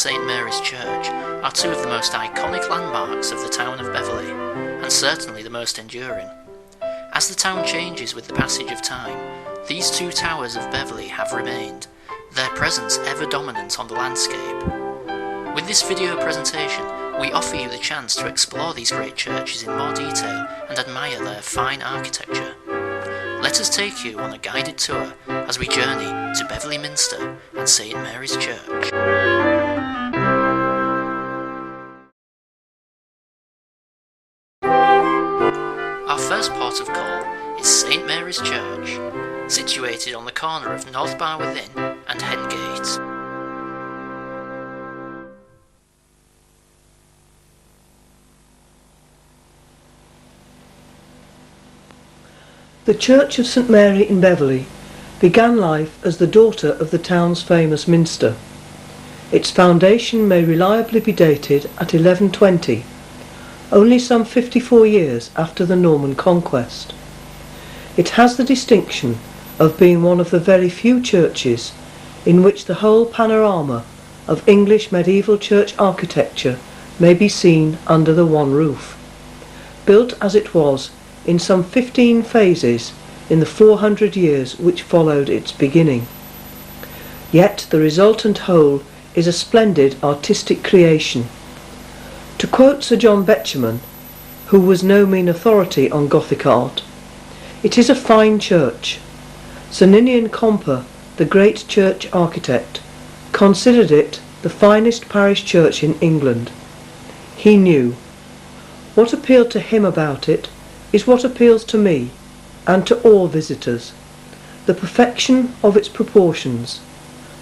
St Mary's Church are two of the most iconic landmarks of the town of Beverley, and certainly the most enduring. As the town changes with the passage of time, these two towers of Beverley have remained, their presence ever dominant on the landscape. With this video presentation, we offer you the chance to explore these great churches in more detail and admire their fine architecture. Let us take you on a guided tour as we journey to Beverly Minster and St Mary's Church. Our first port of call is St Mary's Church, situated on the corner of North Barworth Inn and Hengate. The Church of St Mary in Beverley began life as the daughter of the town's famous minster. Its foundation may reliably be dated at 1120, only some 54 years after the Norman conquest. It has the distinction of being one of the very few churches in which the whole panorama of English medieval church architecture may be seen under the one roof. Built as it was in some 15 phases in the 400 years which followed its beginning. Yet the resultant whole is a splendid artistic creation. To quote Sir John Betjeman, who was no mean authority on Gothic art, "It is a fine church." Sir Ninian Comper, the great church architect, considered it the finest parish church in England. He knew. What appealed to him about it is what appeals to me and to all visitors: the perfection of its proportions,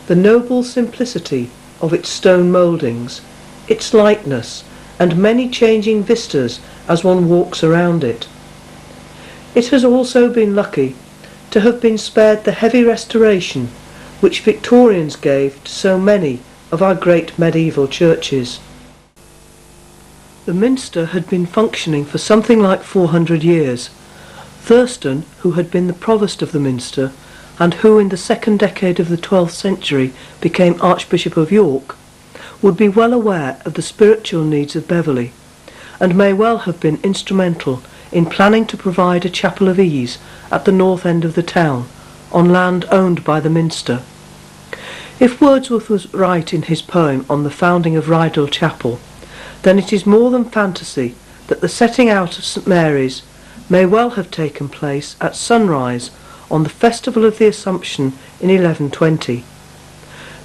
the noble simplicity of its stone mouldings, its lightness and many changing vistas as one walks around it. It has also been lucky to have been spared the heavy restoration which Victorians gave to so many of our great medieval churches. The minster had been functioning for something like 400 years. Thurston, who had been the provost of the minster, and who in the second decade of the 12th century became Archbishop of York, would be well aware of the spiritual needs of Beverley, and may well have been instrumental in planning to provide a chapel of ease at the north end of the town, on land owned by the minster. If Wordsworth was right in his poem on the founding of Rydal Chapel, then it is more than fantasy that the setting out of St Mary's may well have taken place at sunrise on the Festival of the Assumption in 1120.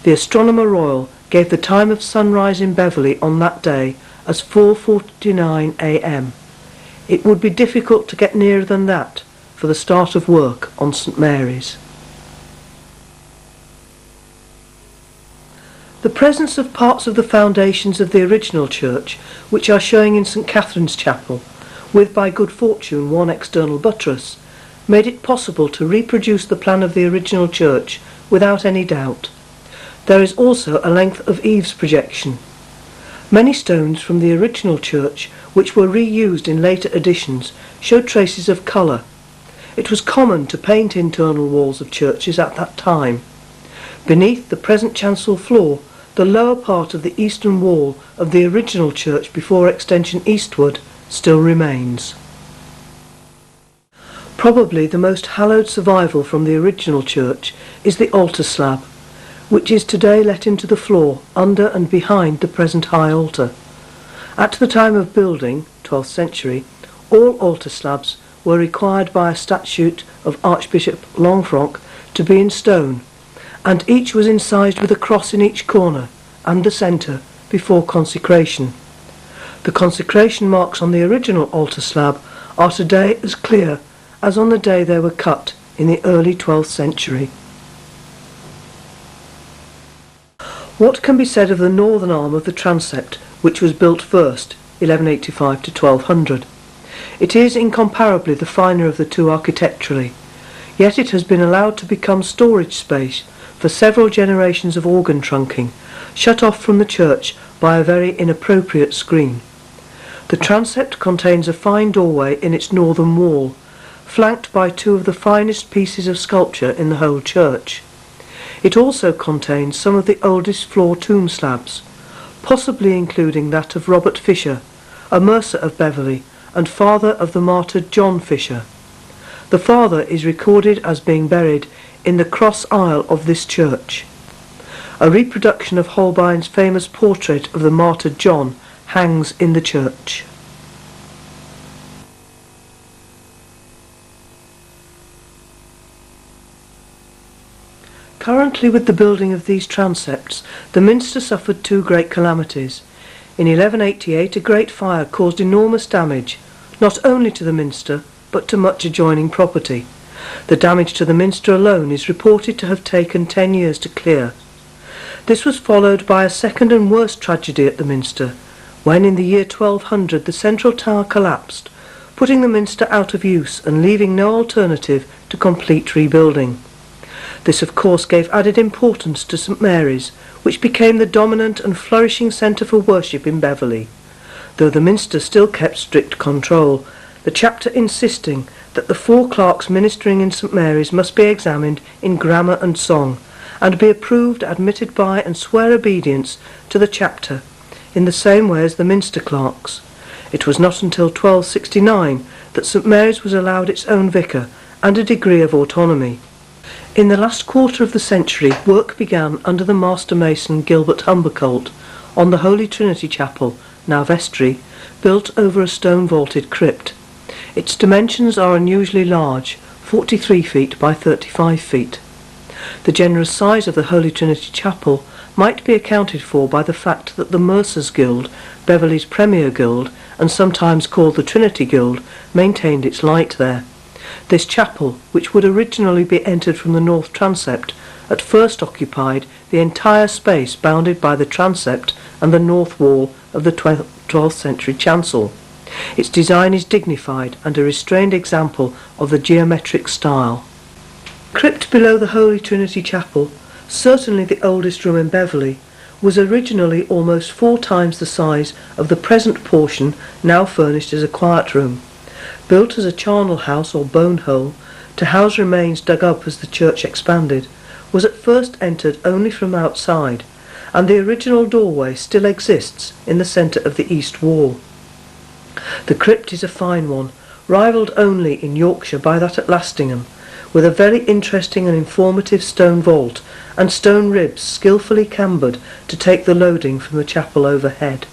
The Astronomer Royal gave the time of sunrise in Beverley on that day as 4:49 a.m. It would be difficult to get nearer than that for the start of work on St Mary's. The presence of parts of the foundations of the original church, which are showing in St Catherine's Chapel, with by good fortune one external buttress, made it possible to reproduce the plan of the original church without any doubt. There is also a length of eaves projection. Many stones from the original church, which were reused in later editions, show traces of colour. It was common to paint internal walls of churches at that time. Beneath the present chancel floor, the lower part of the eastern wall of the original church before extension eastward still remains. Probably the most hallowed survival from the original church is the altar slab, which is today let into the floor under and behind the present high altar. At the time of building, 12th century, all altar slabs were required by a statute of Archbishop Longfrock to be in stone, and each was incised with a cross in each corner and the centre before consecration. The consecration marks on the original altar slab are today as clear as on the day they were cut in the early 12th century. What can be said of the northern arm of the transept, which was built first, 1185 to 1200? It is incomparably the finer of the two architecturally, yet it has been allowed to become storage space for several generations of organ trunking, shut off from the church by a very inappropriate screen. The transept contains a fine doorway in its northern wall, flanked by two of the finest pieces of sculpture in the whole church. It also contains some of the oldest floor tomb slabs, possibly including that of Robert Fisher, a mercer of Beverley and father of the martyred John Fisher. The father is recorded as being buried in the cross aisle of this church. A reproduction of Holbein's famous portrait of the martyred John hangs in the church. Currently, with the building of these transepts, the minster suffered two great calamities. In 1188 a great fire caused enormous damage, not only to the minster, but to much adjoining property. The damage to the minster alone is reported to have taken 10 years to clear. This was followed by a second and worse tragedy at the minster, when in the year 1200 the central tower collapsed, putting the minster out of use and leaving no alternative to complete rebuilding. This of course gave added importance to St Mary's, which became the dominant and flourishing centre for worship in Beverley. Though the minster still kept strict control, the chapter insisting that the 4 clerks ministering in St Mary's must be examined in grammar and song, and be approved, admitted by, and swear obedience to the chapter, in the same way as the minster clerks. It was not until 1269 that St Mary's was allowed its own vicar and a degree of autonomy. In the last quarter of the century, work began under the master mason Gilbert Humbercolt on the Holy Trinity Chapel, now vestry, built over a stone-vaulted crypt. Its dimensions are unusually large, 43 feet by 35 feet. The generous size of the Holy Trinity Chapel might be accounted for by the fact that the Mercers' Guild, Beverley's premier guild, and sometimes called the Trinity Guild, maintained its light there. This chapel, which would originally be entered from the north transept, at first occupied the entire space bounded by the transept and the north wall of the 12th century chancel. Its design is dignified and a restrained example of the geometric style. The crypt below the Holy Trinity Chapel, certainly the oldest room in Beverley, was originally almost 4 times the size of the present portion now furnished as a quiet room. Built as a charnel house or bone hole, to house remains dug up as the church expanded, was at first entered only from outside, and the original doorway still exists in the centre of the east wall. The crypt is a fine one, rivalled only in Yorkshire by that at Lastingham, with a very interesting and informative stone vault and stone ribs skilfully cambered to take the loading from the chapel overhead.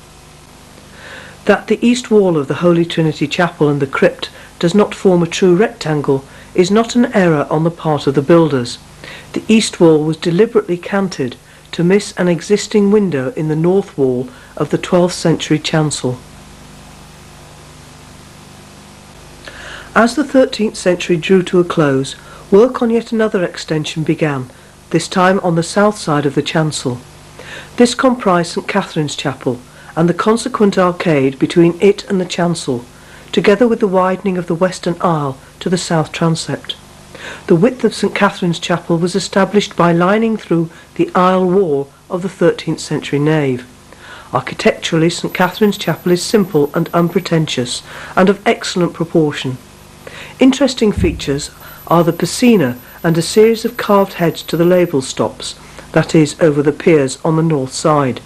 That the east wall of the Holy Trinity Chapel and the crypt does not form a true rectangle is not an error on the part of the builders. The east wall was deliberately canted to miss an existing window in the north wall of the 12th century chancel. As the 13th century drew to a close, work on yet another extension began, this time on the south side of the chancel. This comprised St Catherine's Chapel, and the consequent arcade between it and the chancel, together with the widening of the western aisle to the south transept. The width of St Catherine's Chapel was established by lining through the aisle wall of the 13th century nave. Architecturally, St Catherine's Chapel is simple and unpretentious, and of excellent proportion. Interesting features are the piscina and a series of carved heads to the label stops, that is, over the piers on the north side.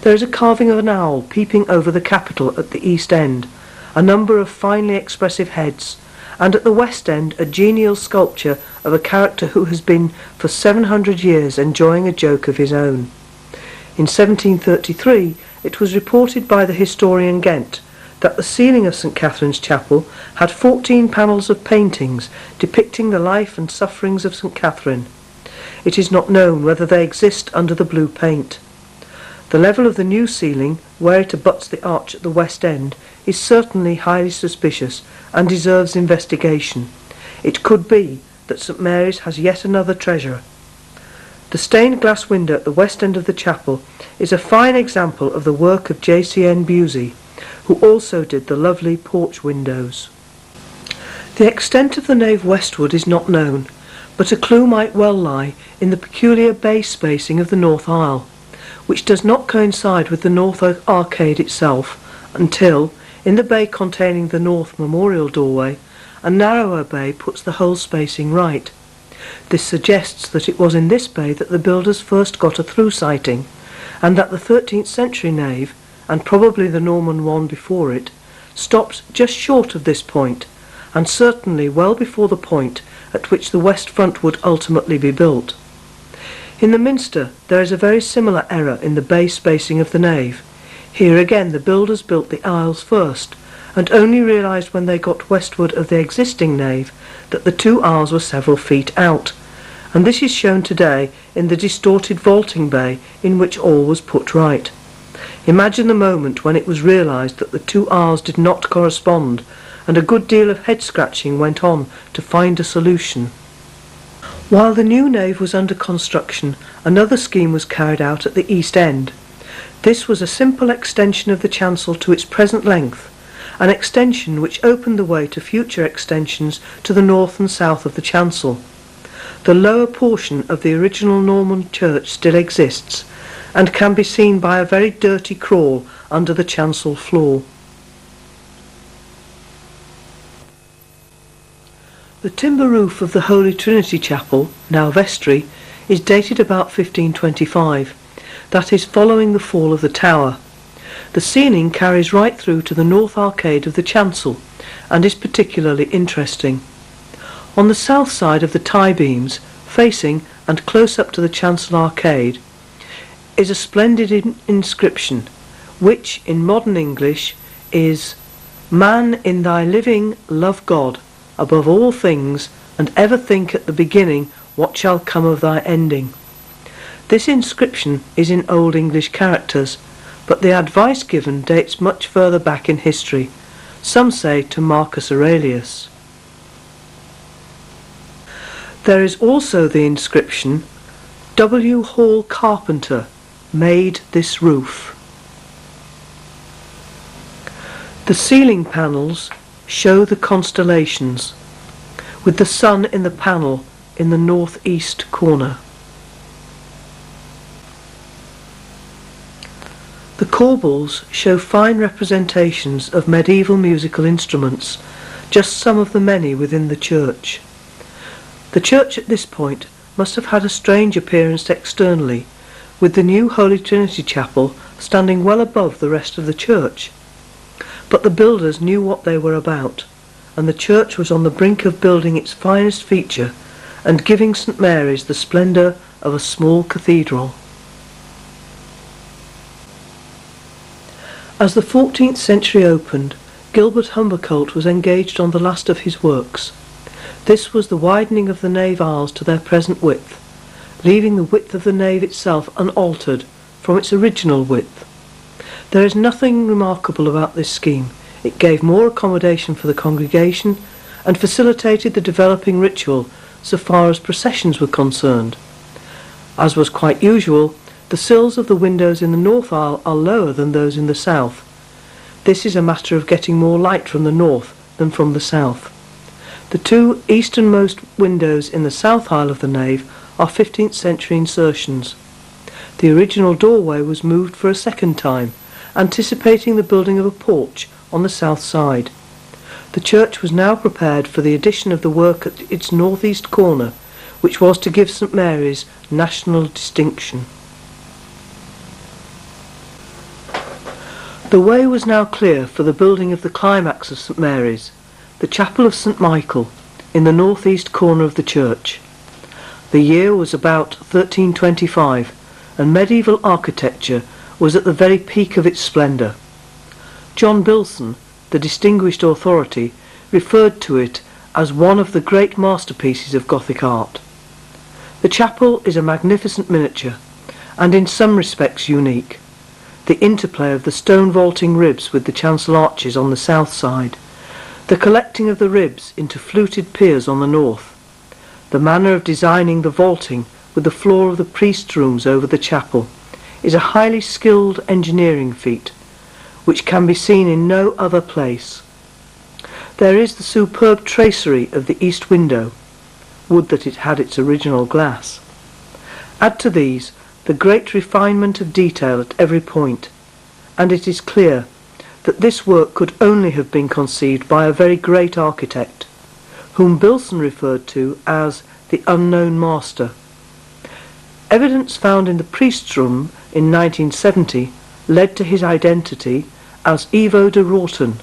There is a carving of an owl peeping over the capitol at the east end, a number of finely expressive heads, and at the west end a genial sculpture of a character who has been for 700 years enjoying a joke of his own. In 1733 it was reported by the historian Ghent that the ceiling of St Catherine's Chapel had 14 panels of paintings depicting the life and sufferings of St Catherine. It is not known whether they exist under the blue paint. The level of the new ceiling, where it abuts the arch at the west end, is certainly highly suspicious and deserves investigation. It could be that St Mary's has yet another treasure. The stained glass window at the west end of the chapel is a fine example of the work of J.C.N. Busey, who also did the lovely porch windows. The extent of the nave westward is not known, but a clue might well lie in the peculiar bay spacing of the north aisle, which does not coincide with the north arcade itself until, in the bay containing the north memorial doorway, a narrower bay puts the whole spacing right. This suggests that it was in this bay that the builders first got a through sighting, and that the 13th century nave, and probably the Norman one before it, stopped just short of this point, and certainly well before the point at which the west front would ultimately be built. In the Minster there is a very similar error in the bay spacing of the nave. Here again the builders built the aisles first, and only realised when they got westward of the existing nave that the two aisles were several feet out, and this is shown today in the distorted vaulting bay in which all was put right. Imagine the moment when it was realised that the two aisles did not correspond, and a good deal of head scratching went on to find a solution. While the new nave was under construction, another scheme was carried out at the east end. This was a simple extension of the chancel to its present length, an extension which opened the way to future extensions to the north and south of the chancel. The lower portion of the original Norman church still exists, and can be seen by a very dirty crawl under the chancel floor. The timber roof of the Holy Trinity Chapel, now vestry, is dated about 1525, that is following the fall of the tower. The ceiling carries right through to the north arcade of the chancel, and is particularly interesting. On the south side of the tie beams, facing and close up to the chancel arcade, is a splendid inscription, which in modern English is, "Man in thy living love God above all things, and ever think at the beginning what shall come of thy ending." This inscription is in Old English characters, but the advice given dates much further back in history, some say to Marcus Aurelius. There is also the inscription, "W. Hall Carpenter made this roof." The ceiling panels show the constellations, with the sun in the panel in the northeast corner. The corbels show fine representations of medieval musical instruments, just some of the many within the church. The church at this point must have had a strange appearance externally, with the new Holy Trinity Chapel standing well above the rest of the church. But the builders knew what they were about, and the church was on the brink of building its finest feature and giving St Mary's the splendour of a small cathedral. As the 14th century opened, Gilbert Humbercolt was engaged on the last of his works. This was the widening of the nave aisles to their present width, leaving the width of the nave itself unaltered from its original width. There is nothing remarkable about this scheme. It gave more accommodation for the congregation and facilitated the developing ritual so far as processions were concerned. As was quite usual, the sills of the windows in the north aisle are lower than those in the south. This is a matter of getting more light from the north than from the south. The two easternmost windows in the south aisle of the nave are 15th century insertions. The original doorway was moved for a second time, anticipating the building of a porch on the south side. The church was now prepared for the addition of the work at its northeast corner, which was to give St Mary's national distinction. The way was now clear for the building of the climax of St Mary's, the chapel of St Michael, in the northeast corner of the church. The year was about 1325, and medieval architecture was at the very peak of its splendour. John Bilson, the distinguished authority, referred to it as one of the great masterpieces of Gothic art. The chapel is a magnificent miniature, and in some respects unique. The interplay of the stone vaulting ribs with the chancel arches on the south side, the collecting of the ribs into fluted piers on the north, the manner of designing the vaulting with the floor of the priest's rooms over the chapel, is a highly skilled engineering feat, which can be seen in no other place. There is the superb tracery of the east window. Would that it had its original glass. Add to these the great refinement of detail at every point, and it is clear that this work could only have been conceived by a very great architect, whom Bilson referred to as the unknown master. Evidence found in the priest's room in 1970 led to his identity as Ivo de Wroughton,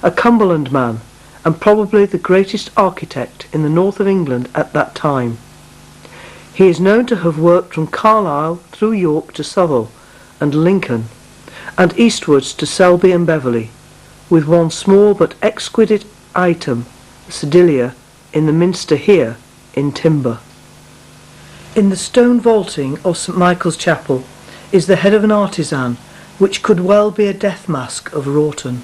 a Cumberland man and probably the greatest architect in the north of England at that time. He is known to have worked from Carlisle through York to Southwell and Lincoln, and eastwards to Selby and Beverley, with one small but exquisite item, sedilia, in the minster here, in timber. In the stone vaulting of St Michael's Chapel is the head of an artisan, which could well be a death mask of Wroughton.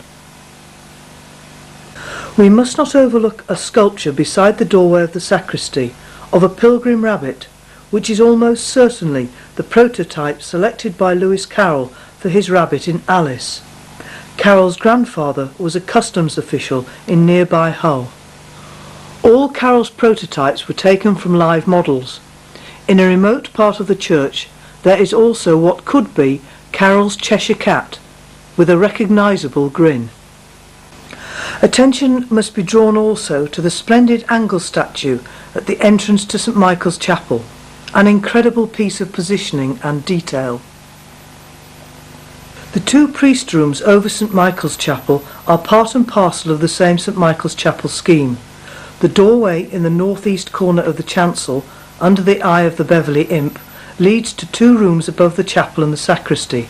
We must not overlook a sculpture beside the doorway of the sacristy of a pilgrim rabbit, which is almost certainly the prototype selected by Lewis Carroll for his rabbit in Alice. Carroll's grandfather was a customs official in nearby Hull. All Carroll's prototypes were taken from live models. In a remote part of the church there is also what could be Carroll's Cheshire Cat, with a recognisable grin. Attention must be drawn also to the splendid angle statue at the entrance to St Michael's Chapel, an incredible piece of positioning and detail. The two priest rooms over St Michael's Chapel are part and parcel of the same St Michael's Chapel scheme. The doorway in the northeast corner of the chancel, under the eye of the Beverley imp, leads to two rooms above the chapel and the sacristy.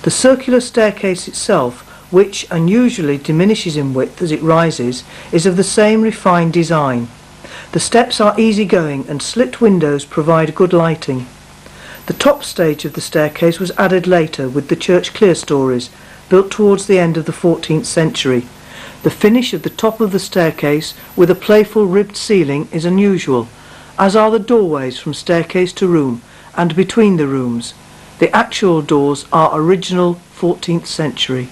The circular staircase itself, which unusually diminishes in width as it rises, is of the same refined design. The steps are easy-going and slit windows provide good lighting. The top stage of the staircase was added later with the church clerestories, built towards the end of the 14th century. The finish of the top of the staircase with a playful ribbed ceiling is unusual, as are the doorways from staircase to room and between the rooms. The actual doors are original 14th century.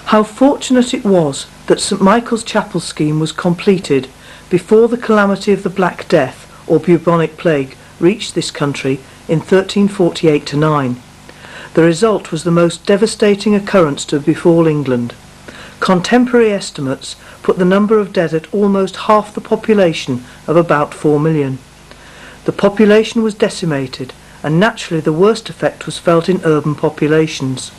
How fortunate it was that St Michael's Chapel scheme was completed before the calamity of the Black Death or bubonic plague reached this country in 1348-9. The result was the most devastating occurrence to befall England. Contemporary estimates put the number of dead at almost half the population of about 4 million. The population was decimated, and naturally the worst effect was felt in urban populations.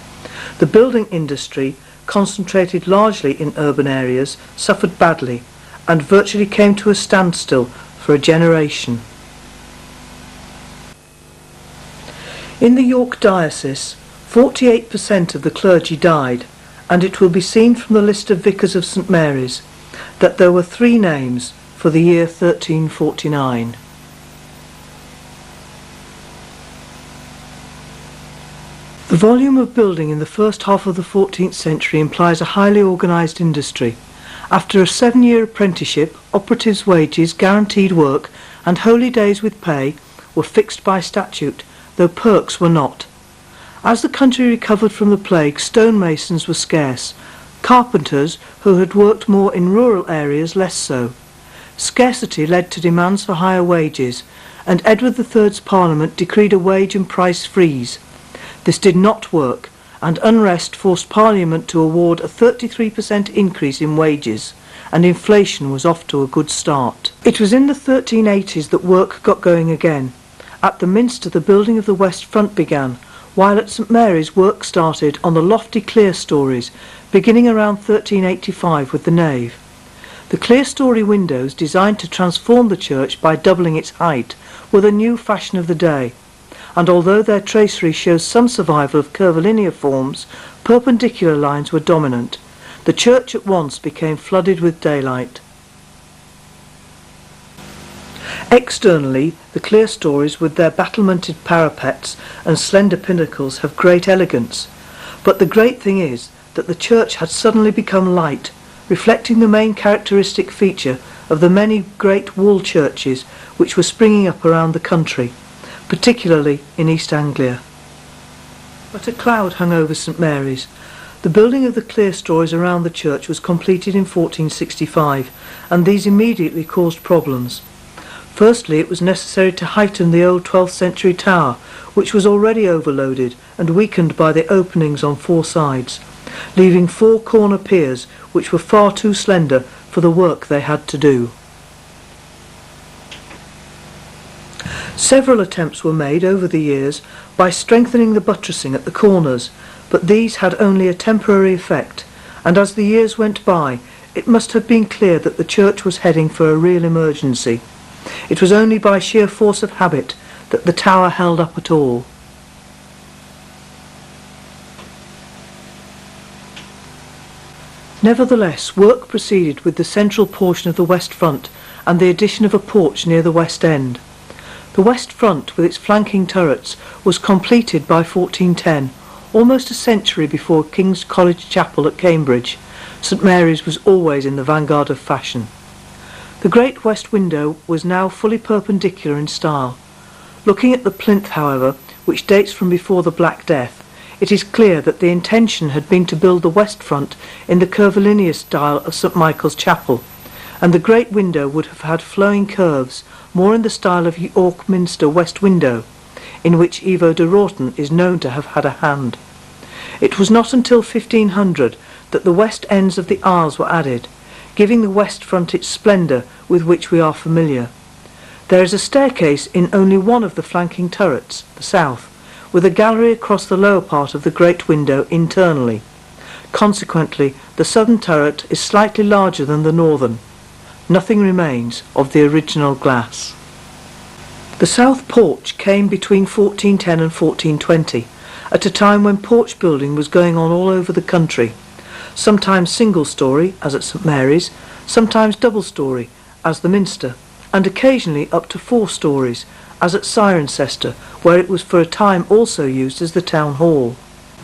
The building industry, concentrated largely in urban areas, suffered badly and virtually came to a standstill for a generation. In the York diocese, 48% of the clergy died, and it will be seen from the list of vicars of St Mary's that there were 3 names for the year 1349. The volume of building in the first half of the 14th century implies a highly organised industry. After a 7-year apprenticeship, operatives' wages, guaranteed work and holy days with pay were fixed by statute, though perks were not. As the country recovered from the plague, stonemasons were scarce, carpenters who had worked more in rural areas less so. Scarcity led to demands for higher wages, and Edward III's Parliament decreed a wage and price freeze. This did not work, and unrest forced Parliament to award a 33% increase in wages, and inflation was off to a good start. It was in the 1380s that work got going again. At the Minster the building of the west front began, while at St Mary's work started on the lofty clerestories, beginning around 1385 with the nave. The clerestory windows, designed to transform the church by doubling its height, were the new fashion of the day, and although their tracery shows some survival of curvilinear forms, perpendicular lines were dominant. The church at once became flooded with daylight. Externally, the clerestories with their battlemented parapets and slender pinnacles have great elegance, but the great thing is that the church had suddenly become light, reflecting the main characteristic feature of the many great wall churches which were springing up around the country, particularly in East Anglia. But a cloud hung over St Mary's. The building of the clerestories around the church was completed in 1465, and these immediately caused problems. Firstly, it was necessary to heighten the old 12th century tower, which was already overloaded and weakened by the openings on 4 sides, leaving 4 corner piers which were far too slender for the work they had to do. Several attempts were made over the years by strengthening the buttressing at the corners, but these had only a temporary effect, and as the years went by, it must have been clear that the church was heading for a real emergency. It was only by sheer force of habit that the tower held up at all. Nevertheless, work proceeded with the central portion of the west front and the addition of a porch near the west end. The west front, with its flanking turrets, was completed by 1410, almost a century before King's College Chapel at Cambridge. St Mary's was always in the vanguard of fashion. The great west window was now fully perpendicular in style. Looking at the plinth, however, which dates from before the Black Death, it is clear that the intention had been to build the west front in the curvilinear style of St Michael's Chapel, and the great window would have had flowing curves, more in the style of York Minster west window, in which Ivo de Rorten is known to have had a hand. It was not until 1500 that the west ends of the aisles were added, giving the west front its splendour with which we are familiar. There is a staircase in only one of the flanking turrets, the south, with a gallery across the lower part of the great window internally. Consequently, the southern turret is slightly larger than the northern. Nothing remains of the original glass. The south porch came between 1410 and 1420, at a time when porch building was going on all over the country, sometimes single-storey, as at St Mary's, sometimes double-storey, as the Minster, and occasionally up to 4 stories, as at Cirencester, where it was for a time also used as the town hall.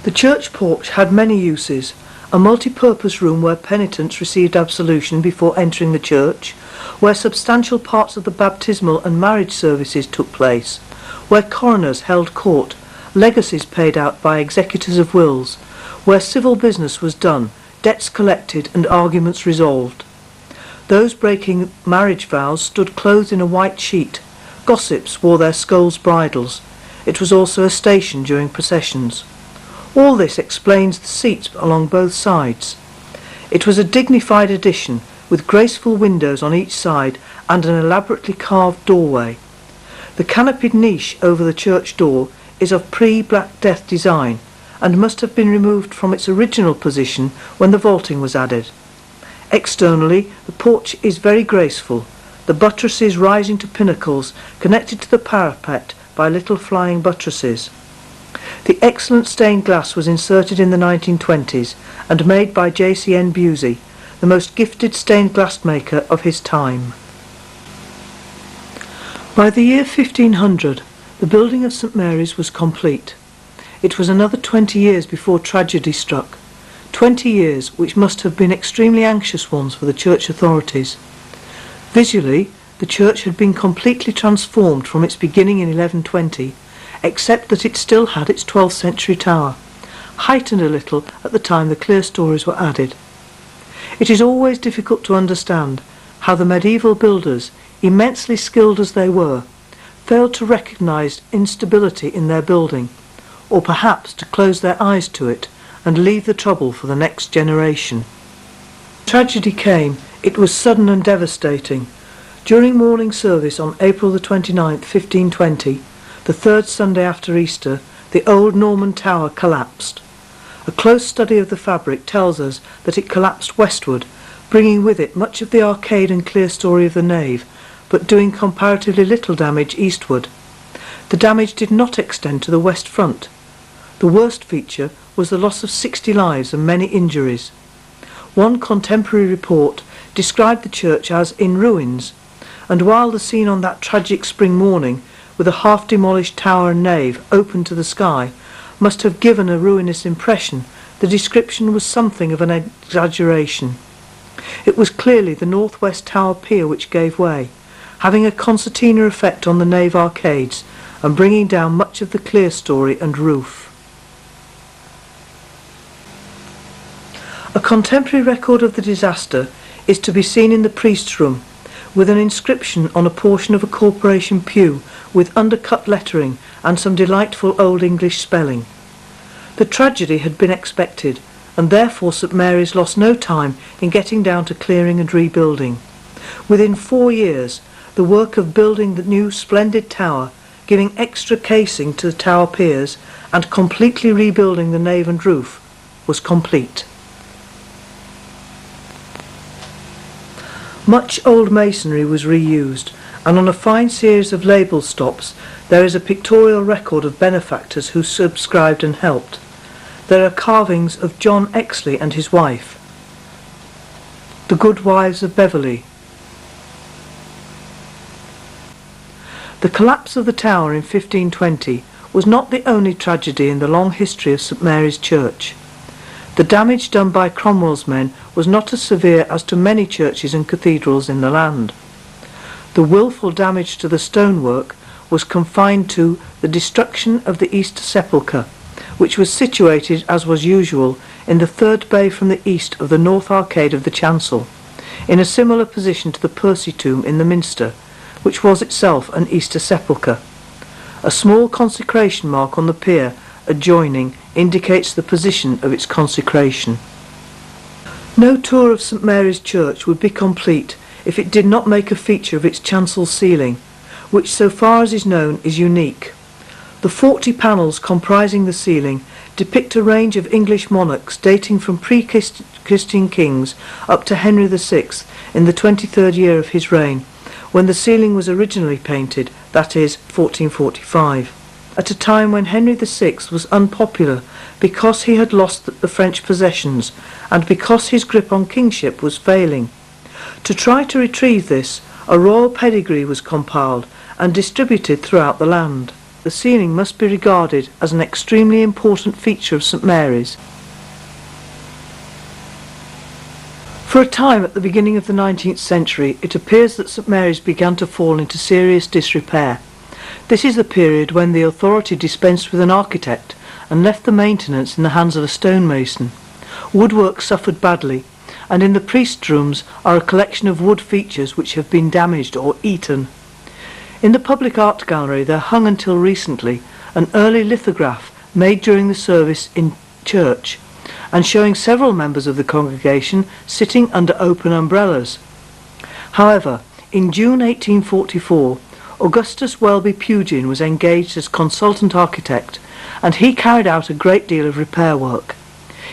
The church porch had many uses: a multi-purpose room where penitents received absolution before entering the church, where substantial parts of the baptismal and marriage services took place, where coroners held court, legacies paid out by executors of wills, where civil business was done, debts collected and arguments resolved. Those breaking marriage vows stood clothed in a white sheet. Gossips wore their skulls' bridles. It was also a station during processions. All this explains the seats along both sides. It was a dignified addition, with graceful windows on each side and an elaborately carved doorway. The canopied niche over the church door is of pre-Black Death design, and must have been removed from its original position when the vaulting was added. Externally, the porch is very graceful, the buttresses rising to pinnacles connected to the parapet by little flying buttresses. The excellent stained glass was inserted in the 1920s and made by J.C.N. Busey, the most gifted stained glass maker of his time. By the year 1500, the building of St Mary's was complete. It was another 20 years before tragedy struck. 20 years which must have been extremely anxious ones for the church authorities. Visually, the church had been completely transformed from its beginning in 1120, except that it still had its 12th century tower, heightened a little at the time the clerestories were added. It is always difficult to understand how the medieval builders, immensely skilled as they were, failed to recognise instability in their building, or perhaps to close their eyes to it and leave the trouble for the next generation. Tragedy came. It was sudden and devastating. During morning service on April the 29th, 1520, the third Sunday after Easter, the old Norman tower collapsed. A close study of the fabric tells us that it collapsed westward, bringing with it much of the arcade and clerestory of the nave, but doing comparatively little damage eastward. The damage did not extend to the west front. The worst feature was the loss of 60 lives and many injuries. One contemporary report described the church as in ruins, and while the scene on that tragic spring morning, with a half-demolished tower and nave open to the sky, must have given a ruinous impression, the description was something of an exaggeration. It was clearly the northwest tower pier which gave way, having a concertina effect on the nave arcades and bringing down much of the clerestory and roof. A contemporary record of the disaster is to be seen in the priest's room, with an inscription on a portion of a corporation pew with undercut lettering and some delightful Old English spelling. The tragedy had been expected, and therefore St Mary's lost no time in getting down to clearing and rebuilding. Within 4 years, the work of building the new splendid tower giving extra casing to the tower piers and completely rebuilding the nave and roof, was complete. Much old masonry was reused, and on a fine series of label stops there is a pictorial record of benefactors who subscribed and helped. There are carvings of John Exley and his wife, the Good Wives of Beverley. The collapse of the tower in 1520 was not the only tragedy in the long history of St Mary's Church. The damage done by Cromwell's men was not as severe as to many churches and cathedrals in the land. The wilful damage to the stonework was confined to the destruction of the East Sepulchre, which was situated, as was usual, in the third bay from the east of the north arcade of the chancel, in a similar position to the Percy tomb in the Minster, which was itself an Easter sepulchre. A small consecration mark on the pier adjoining indicates the position of its consecration. No tour of St Mary's Church would be complete if it did not make a feature of its chancel ceiling, which so far as is known is unique. The 40 panels comprising the ceiling depict a range of English monarchs dating from pre-Christian kings up to Henry VI in the 23rd year of his reign, when the ceiling was originally painted, that is, 1445, at a time when Henry VI was unpopular because he had lost the French possessions and because his grip on kingship was failing. To try to retrieve this, a royal pedigree was compiled and distributed throughout the land. The ceiling must be regarded as an extremely important feature of St Mary's. For a time at the beginning of the 19th century, it appears that St Mary's began to fall into serious disrepair. This is the period when the authority dispensed with an architect and left the maintenance in the hands of a stonemason. Woodwork suffered badly, and in the priest rooms are a collection of wood features which have been damaged or eaten. In the public art gallery there hung until recently an early lithograph made during the service in church, and showing several members of the congregation sitting under open umbrellas. However, in June 1844, Augustus Welby Pugin was engaged as consultant architect, and he carried out a great deal of repair work.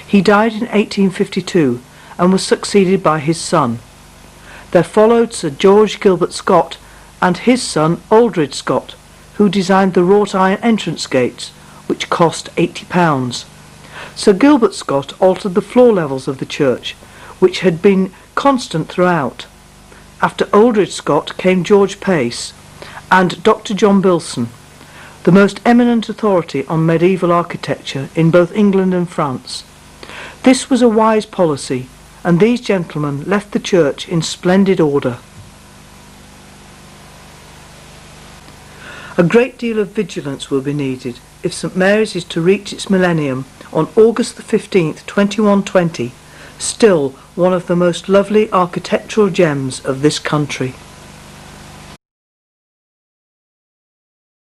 He died in 1852 and was succeeded by his son. There followed Sir George Gilbert Scott and his son Aldred Scott, who designed the wrought iron entrance gates, which cost £80. Sir Gilbert Scott altered the floor levels of the church, which had been constant throughout. After Aldred Scott came George Pace and Dr. John Bilson, the most eminent authority on medieval architecture in both England and France. This was a wise policy, and these gentlemen left the church in splendid order. A great deal of vigilance will be needed if St Mary's is to reach its millennium on August the 15th, 2120, still one of the most lovely architectural gems of this country.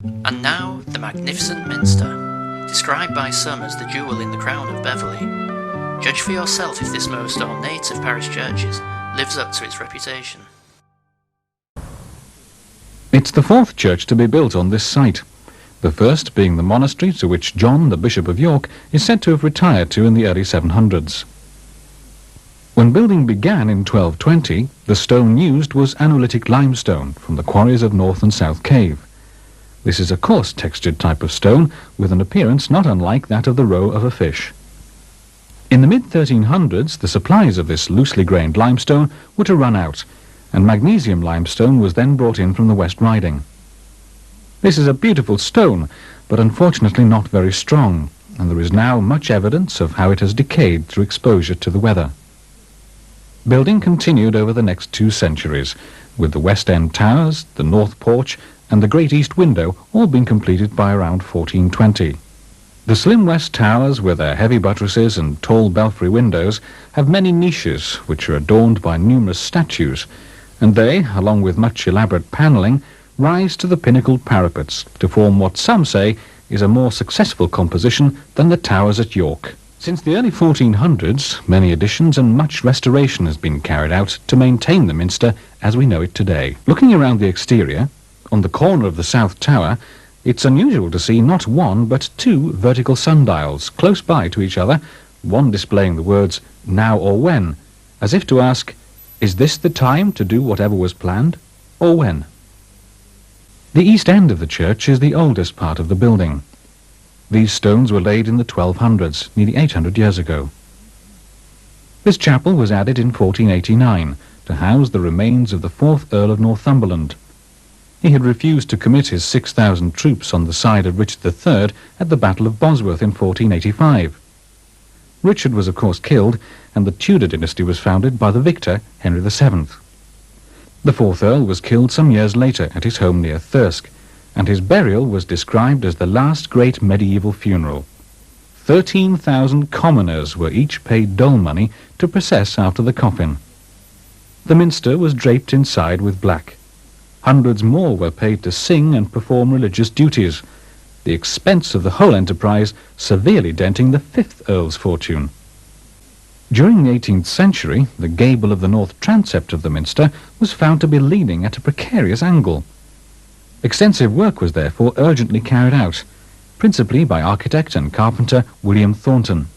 And now, the magnificent Minster, described by some as the jewel in the crown of Beverley. Judge for yourself if this most ornate of parish churches lives up to its reputation. It's the fourth church to be built on this site, the first being the monastery to which John, the Bishop of York, is said to have retired to in the early 700s. When building began in 1220, the stone used was analytic limestone from the quarries of North and South Cave. This is a coarse textured type of stone with an appearance not unlike that of the roe of a fish. In the mid-1300s, the supplies of this loosely grained limestone were to run out, and magnesium limestone was then brought in from the West Riding. This is a beautiful stone, but unfortunately not very strong, and there is now much evidence of how it has decayed through exposure to the weather. Building continued over the next 2 centuries, with the West End towers, the North Porch, and the Great East Window all being completed by around 1420. The slim West Towers, with their heavy buttresses and tall belfry windows, have many niches which are adorned by numerous statues, and they, along with much elaborate panelling, rise to the pinnacled parapets to form what some say is a more successful composition than the towers at York. Since the early 1400s, many additions and much restoration has been carried out to maintain the Minster as we know it today. Looking around the exterior, on the corner of the South Tower, it's unusual to see not one but two vertical sundials close by to each other, one displaying the words now or when, as if to ask, is this the time to do whatever was planned, or when? The east end of the church is the oldest part of the building. These stones were laid in the 1200s, nearly 800 years ago. This chapel was added in 1489 to house the remains of the 4th Earl of Northumberland. He had refused to commit his 6,000 troops on the side of Richard III at the Battle of Bosworth in 1485. Richard was of course killed, and the Tudor dynasty was founded by the victor, Henry VII. The 4th Earl was killed some years later at his home near Thirsk, and his burial was described as the last great medieval funeral. 13,000 commoners were each paid dole money to process after the coffin. The minster was draped inside with black. Hundreds more were paid to sing and perform religious duties, the expense of the whole enterprise severely denting the 5th Earl's fortune. During the 18th century, the gable of the north transept of the minster was found to be leaning at a precarious angle. Extensive work was therefore urgently carried out, principally by architect and carpenter William Thornton.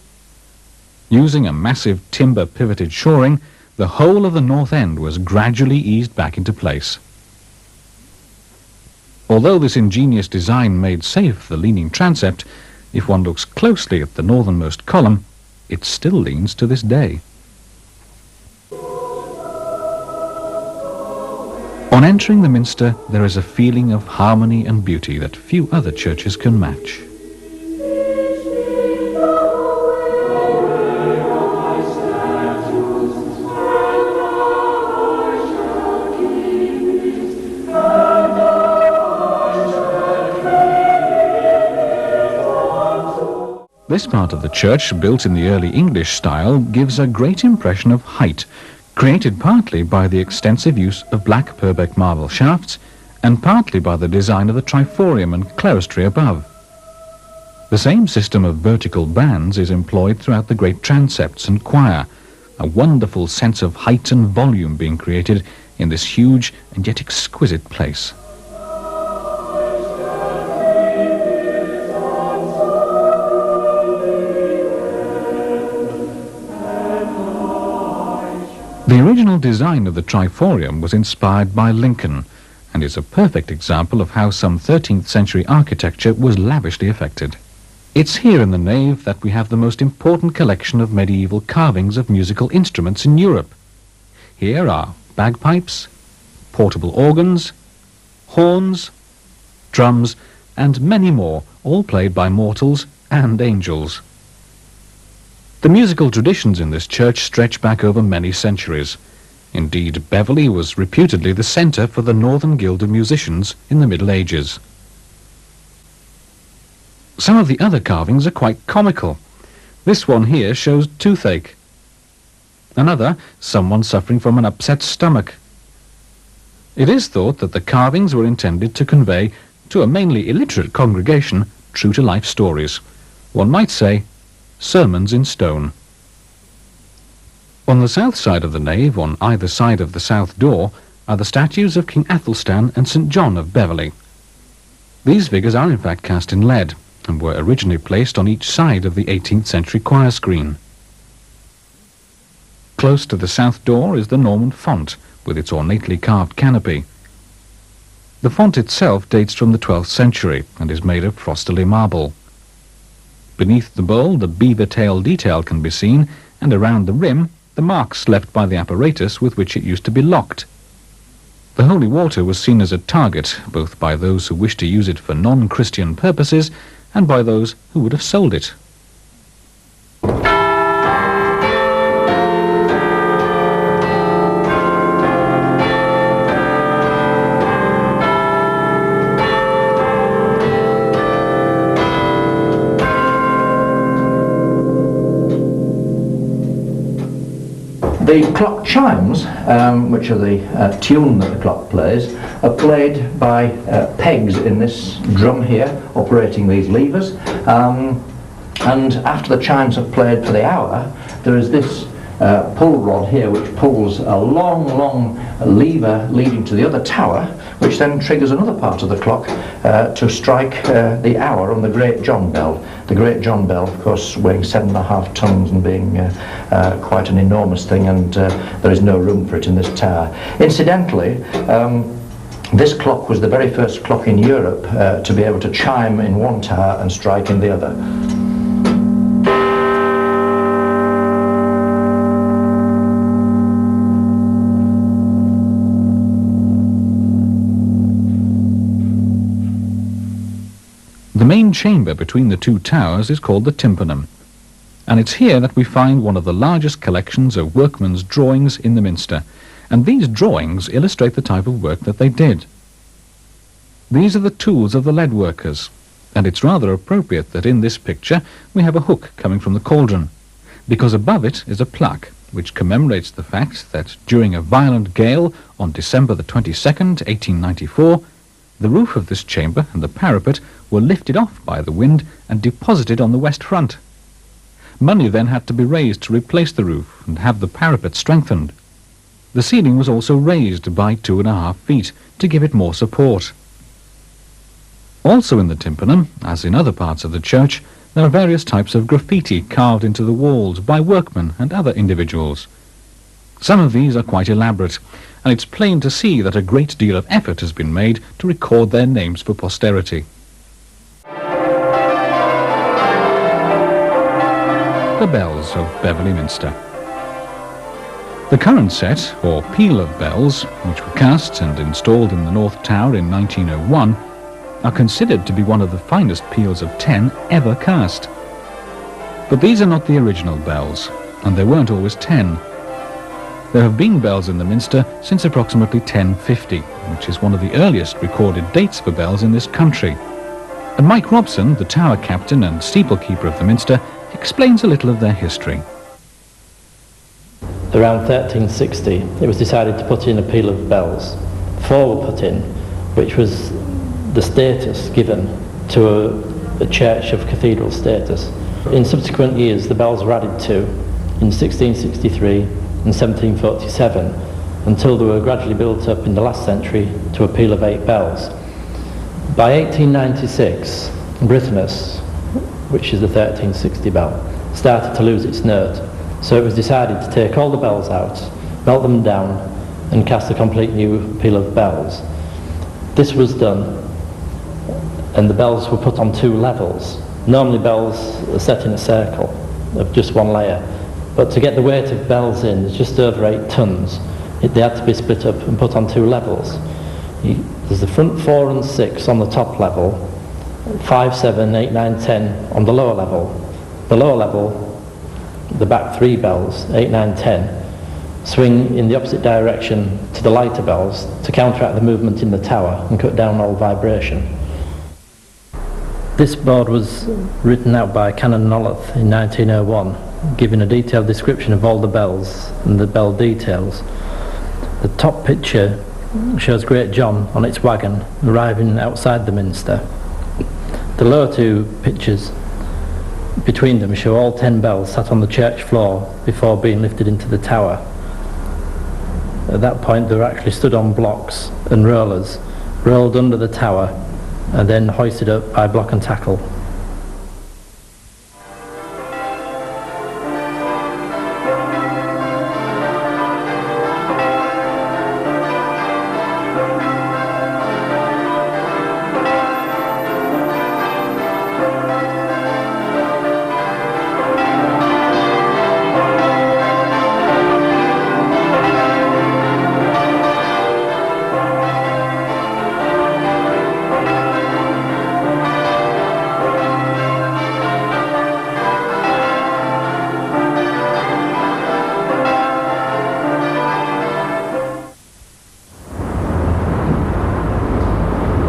Using a massive timber pivoted shoring, the whole of the north end was gradually eased back into place. Although this ingenious design made safe the leaning transept, if one looks closely at the northernmost column, it still leans to this day. On entering the minster, there is a feeling of harmony and beauty that few other churches can match. This part of the church, built in the early English style, gives a great impression of height, created partly by the extensive use of black Purbeck marble shafts, and partly by the design of the triforium and clerestory above. The same system of vertical bands is employed throughout the great transepts and choir, a wonderful sense of height and volume being created in this huge and yet exquisite place. The original design of the triforium was inspired by Lincoln, and is a perfect example of how some 13th century architecture was lavishly affected. It's here in the nave that we have the most important collection of medieval carvings of musical instruments in Europe. Here are bagpipes, portable organs, horns, drums, and many more, all played by mortals and angels. The musical traditions in this church stretch back over many centuries. Indeed, Beverley was reputedly the centre for the Northern Guild of Musicians in the Middle Ages. Some of the other carvings are quite comical. This one here shows toothache. Another, someone suffering from an upset stomach. It is thought that the carvings were intended to convey, to a mainly illiterate congregation, true-to-life stories. One might say, sermons in stone. On the south side of the nave, on either side of the south door, are the statues of King Athelstan and St. John of Beverley. These figures are in fact cast in lead, and were originally placed on each side of the 18th century choir screen. Close to the south door is the Norman font, with its ornately carved canopy. The font itself dates from the 12th century, and is made of Frosterley marble. Beneath the bowl, the beaver tail detail can be seen, and around the rim, the marks left by the apparatus with which it used to be locked. The holy water was seen as a target, both by those who wished to use it for non-Christian purposes, and by those who would have sold it. The clock chimes, which are the tune that the clock plays, are played by pegs in this drum here, operating these levers. And after the chimes have played for the hour, there is this pull rod here which pulls a long lever leading to the other tower, which then triggers another part of the clock to strike the hour on the Great John Bell. The Great John Bell, of course, weighing 7.5 tons and being quite an enormous thing, and there is no room for it in this tower. Incidentally, this clock was the very first clock in Europe to be able to chime in one tower and strike in the other. The main chamber between the two towers is called the tympanum, and it's here that we find one of the largest collections of workmen's drawings in the Minster, and these drawings illustrate the type of work that they did. These are the tools of the lead workers, and it's rather appropriate that in this picture we have a hook coming from the cauldron, because above it is a plaque which commemorates the fact that during a violent gale on December the 22nd, 1894, the roof of this chamber and the parapet were lifted off by the wind and deposited on the west front. Money then had to be raised to replace the roof and have the parapet strengthened. The ceiling was also raised by 2.5 feet to give it more support. Also in the tympanum, as in other parts of the church, there are various types of graffiti carved into the walls by workmen and other individuals. Some of these are quite elaborate, and it's plain to see that a great deal of effort has been made to record their names for posterity. The bells of Beverly Minster. The current set, or peal of bells, which were cast and installed in the North Tower in 1901, are considered to be one of the finest peals of 10 ever cast. But these are not the original bells, and there weren't always 10. There have been bells in the Minster since approximately 1050, which is one of the earliest recorded dates for bells in this country. And Mike Robson, the tower captain and steeplekeeper of the Minster, explains a little of their history. Around 1360, it was decided to put in a peal of bells. 4 were put in, which was the status given to a church of cathedral status. In subsequent years, the bells were added to in 1663 and 1747, until they were gradually built up in the last century to a peal of 8 bells. By 1896, Brittonus, which is the 1360 bell, started to lose its note, so it was decided to take all the bells out, melt them down, and cast a complete new peal of bells. This was done, and the bells were put on 2 levels. Normally bells are set in a circle of just 1 layer, but to get the weight of bells in, it's just over 8 tons. They had to be split up and put on 2 levels. There's the front 4 and 6 on the top level, 5, 7, 8, 9, 10 on the lower level. The lower level, the back 3 bells, 8, 9, 10, swing in the opposite direction to the lighter bells to counteract the movement in the tower and cut down all vibration. This board was written out by Canon Nolloth in 1901, giving a detailed description of all the bells and the bell details. The top picture shows Great John on its wagon arriving outside the Minster. The lower 2 pictures between them show all 10 bells sat on the church floor before being lifted into the tower. At that point they were actually stood on blocks and rollers, rolled under the tower and then hoisted up by block and tackle.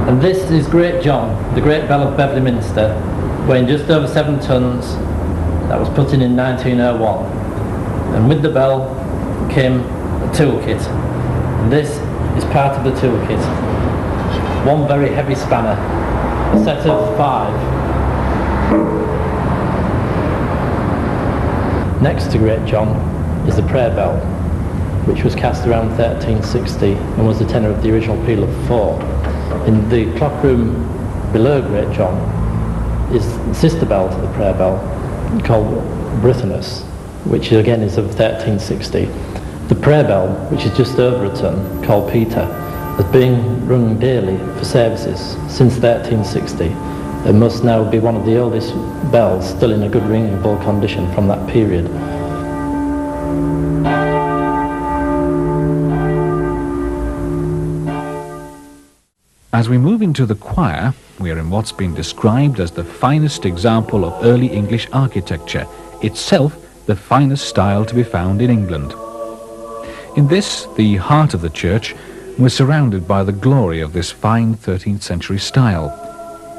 And this is Great John, the Great Bell of Beverly Minster, weighing just over 7 tons. That was put in 1901. And with the bell came a toolkit. And this is part of the toolkit. 1 very heavy spanner, a set of 5. Next to Great John is the prayer bell. which was cast around 1360 and was the tenor of the original peal of 4. In the clock room below Great John is the sister bell to the prayer bell called Brithenus, which again is of 1360. The prayer bell, which is just over a ton, called Peter, has been rung daily for services since 1360 and must now be one of the oldest bells still in a good ringable condition from that period. As we move into the choir, we are in what's been described as the finest example of early English architecture, itself the finest style to be found in England. In this, the heart of the church, we're surrounded by the glory of this fine 13th century style.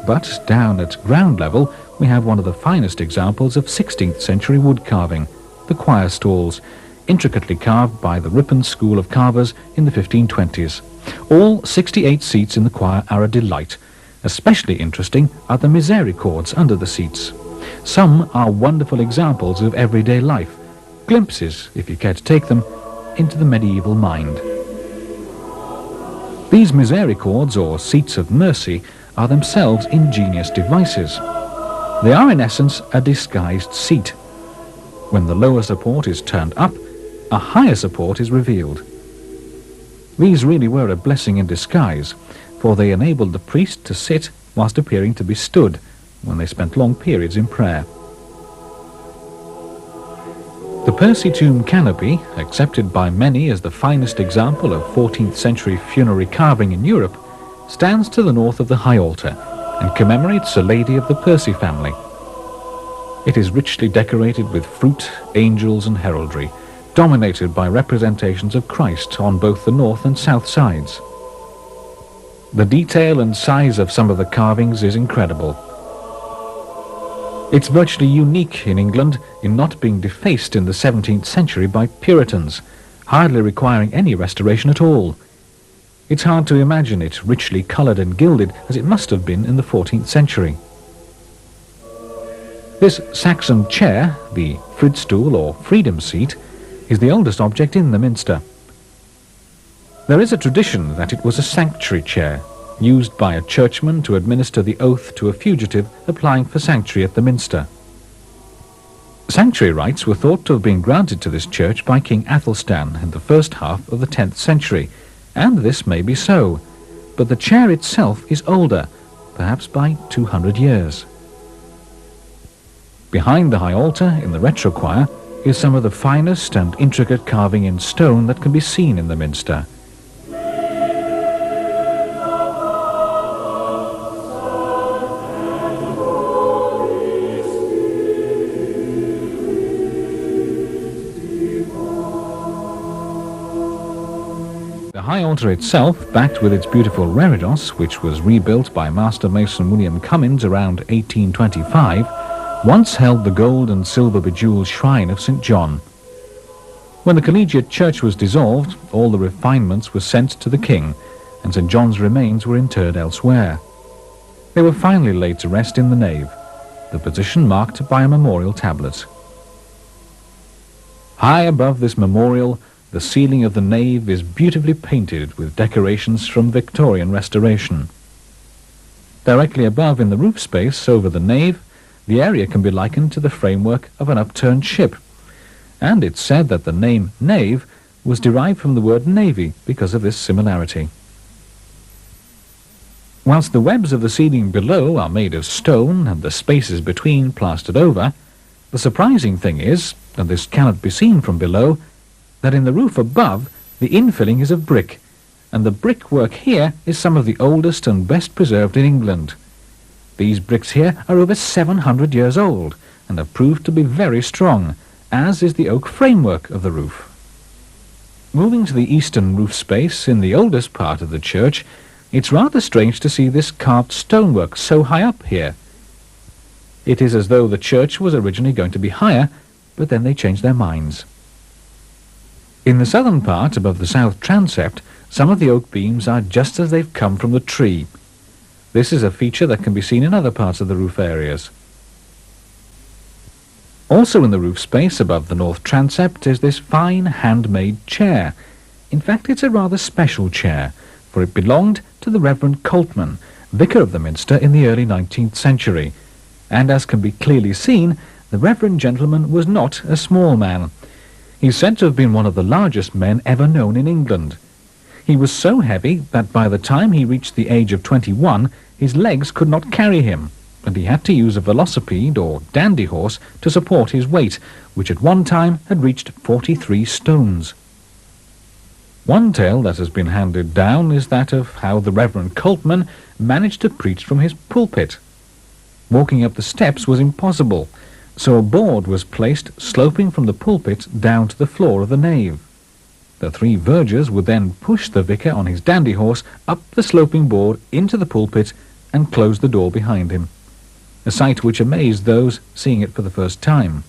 But down at ground level, we have one of the finest examples of 16th century wood carving, the choir stalls, intricately carved by the Ripon School of Carvers in the 1520s. All 68 seats in the choir are a delight. Especially interesting are the misericords under the seats. Some are wonderful examples of everyday life, glimpses, if you care to take them, into the medieval mind. These misericords, or seats of mercy, are themselves ingenious devices. They are in essence a disguised seat. When the lower support is turned up, a higher support is revealed. These really were a blessing in disguise, for they enabled the priest to sit whilst appearing to be stood when they spent long periods in prayer. The Percy tomb canopy, accepted by many as the finest example of 14th century funerary carving in Europe, stands to the north of the high altar and commemorates a lady of the Percy family. It is richly decorated with fruit, angels and heraldry, dominated by representations of Christ on both the north and south sides. The detail and size of some of the carvings is incredible. It's virtually unique in England in not being defaced in the 17th century by Puritans, hardly requiring any restoration at all. It's hard to imagine it richly coloured and gilded as it must have been in the 14th century. This Saxon chair, the Fridstool or Freedom Seat, is the oldest object in the Minster. There is a tradition that it was a sanctuary chair, used by a churchman to administer the oath to a fugitive applying for sanctuary at the Minster. Sanctuary rights were thought to have been granted to this church by King Athelstan in the first half of the 10th century, and this may be so, but the chair itself is older, perhaps by 200 years. Behind the high altar in the retrochoir is some of the finest and intricate carving in stone that can be seen in the Minster. The high altar itself, backed with its beautiful reredos, which was rebuilt by master mason William Cummins around 1825, once held the gold and silver bejewelled shrine of St. John. When the collegiate church was dissolved, all the refinements were sent to the king, and St. John's remains were interred elsewhere. They were finally laid to rest in the nave, the position marked by a memorial tablet. High above this memorial, the ceiling of the nave is beautifully painted with decorations from Victorian restoration. Directly above in the roof space over the nave, the area can be likened to the framework of an upturned ship, and it's said that the name nave was derived from the word navy because of this similarity. Whilst the webs of the ceiling below are made of stone and the spaces between plastered over, the surprising thing is, and this cannot be seen from below, that in the roof above the infilling is of brick, and the brickwork here is some of the oldest and best preserved in England. These bricks here are over 700 years old and have proved to be very strong, as is the oak framework of the roof. Moving to the eastern roof space in the oldest part of the church, it's rather strange to see this carved stonework so high up here. It is as though the church was originally going to be higher, but then they changed their minds. In the southern part, above the south transept, some of the oak beams are just as they've come from the tree. This is a feature that can be seen in other parts of the roof areas. Also in the roof space above the north transept is this fine handmade chair. In fact, it's a rather special chair, for it belonged to the Reverend Coltman, vicar of the Minster in the early 19th century. And as can be clearly seen, the Reverend gentleman was not a small man. He's said to have been one of the largest men ever known in England. He was so heavy that by the time he reached the age of 21, his legs could not carry him, and he had to use a velocipede or dandy horse to support his weight, which at one time had reached 43 stones. One tale that has been handed down is that of how the Reverend Coltman managed to preach from his pulpit. Walking up the steps was impossible, so a board was placed sloping from the pulpit down to the floor of the nave. The three vergers would then push the vicar on his dandy horse up the sloping board into the pulpit and close the door behind him, a sight which amazed those seeing it for the first time.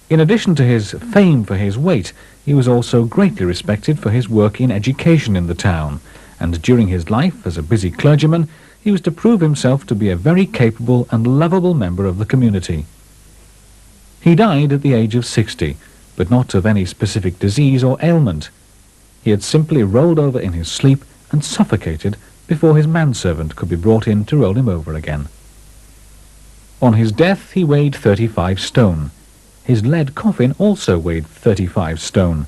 In addition to his fame for his weight, he was also greatly respected for his work in education in the town, and during his life as a busy clergyman, he was to prove himself to be a very capable and lovable member of the community. He died at the age of 60, but not of any specific disease or ailment. He had simply rolled over in his sleep and suffocated before his manservant could be brought in to roll him over again. On his death he weighed 35 stone. His lead coffin also weighed 35 stone.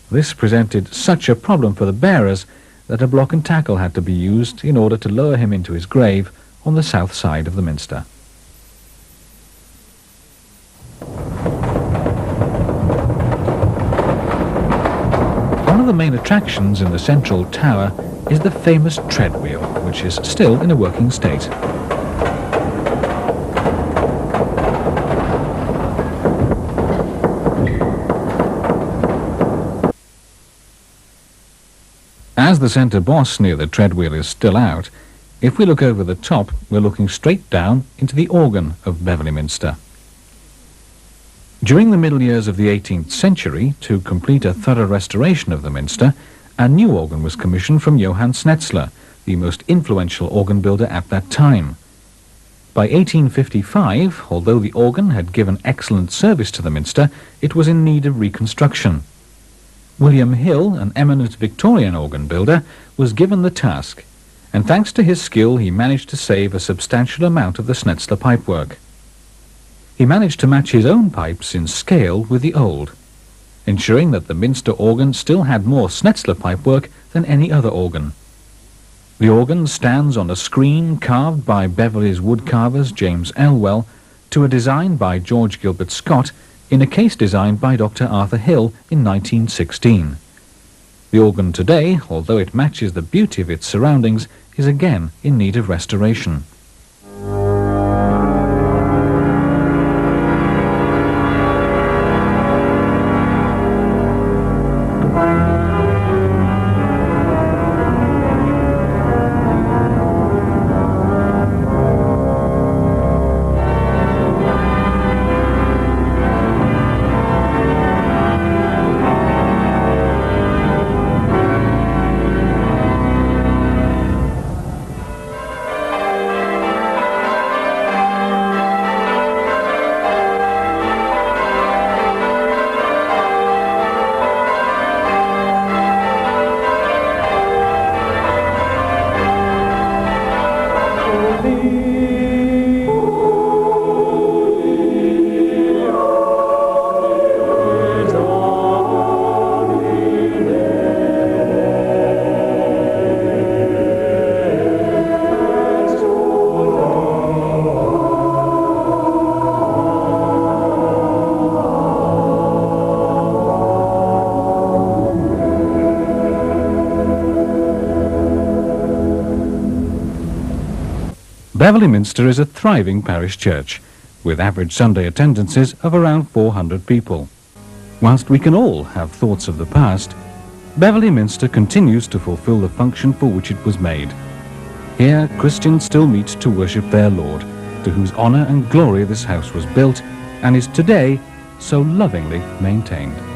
This presented such a problem for the bearers that a block and tackle had to be used in order to lower him into his grave on the south side of the minster. One of the main attractions in the central tower is the famous tread wheel, which is still in a working state. As the centre boss near the tread wheel is still out, if we look over the top, we're looking straight down into the organ of Beverly Minster. During the middle years of the 18th century, to complete a thorough restoration of the minster, a new organ was commissioned from Johann Schnetzler, the most influential organ builder at that time. By 1855, although the organ had given excellent service to the minster, it was in need of reconstruction. William Hill, an eminent Victorian organ builder, was given the task, and thanks to his skill he managed to save a substantial amount of the Schnetzler pipework. He managed to match his own pipes in scale with the old, ensuring that the Minster organ still had more Schnetzler pipework than any other organ. The organ stands on a screen carved by Beverley's woodcarvers James Elwell to a design by George Gilbert Scott in a case designed by Dr. Arthur Hill in 1916. The organ today, although it matches the beauty of its surroundings, is again in need of restoration. Beverly Minster is a thriving parish church, with average Sunday attendances of around 400 people. Whilst we can all have thoughts of the past, Beverly Minster continues to fulfill the function for which it was made. Here, Christians still meet to worship their Lord, to whose honour and glory this house was built, and is today so lovingly maintained.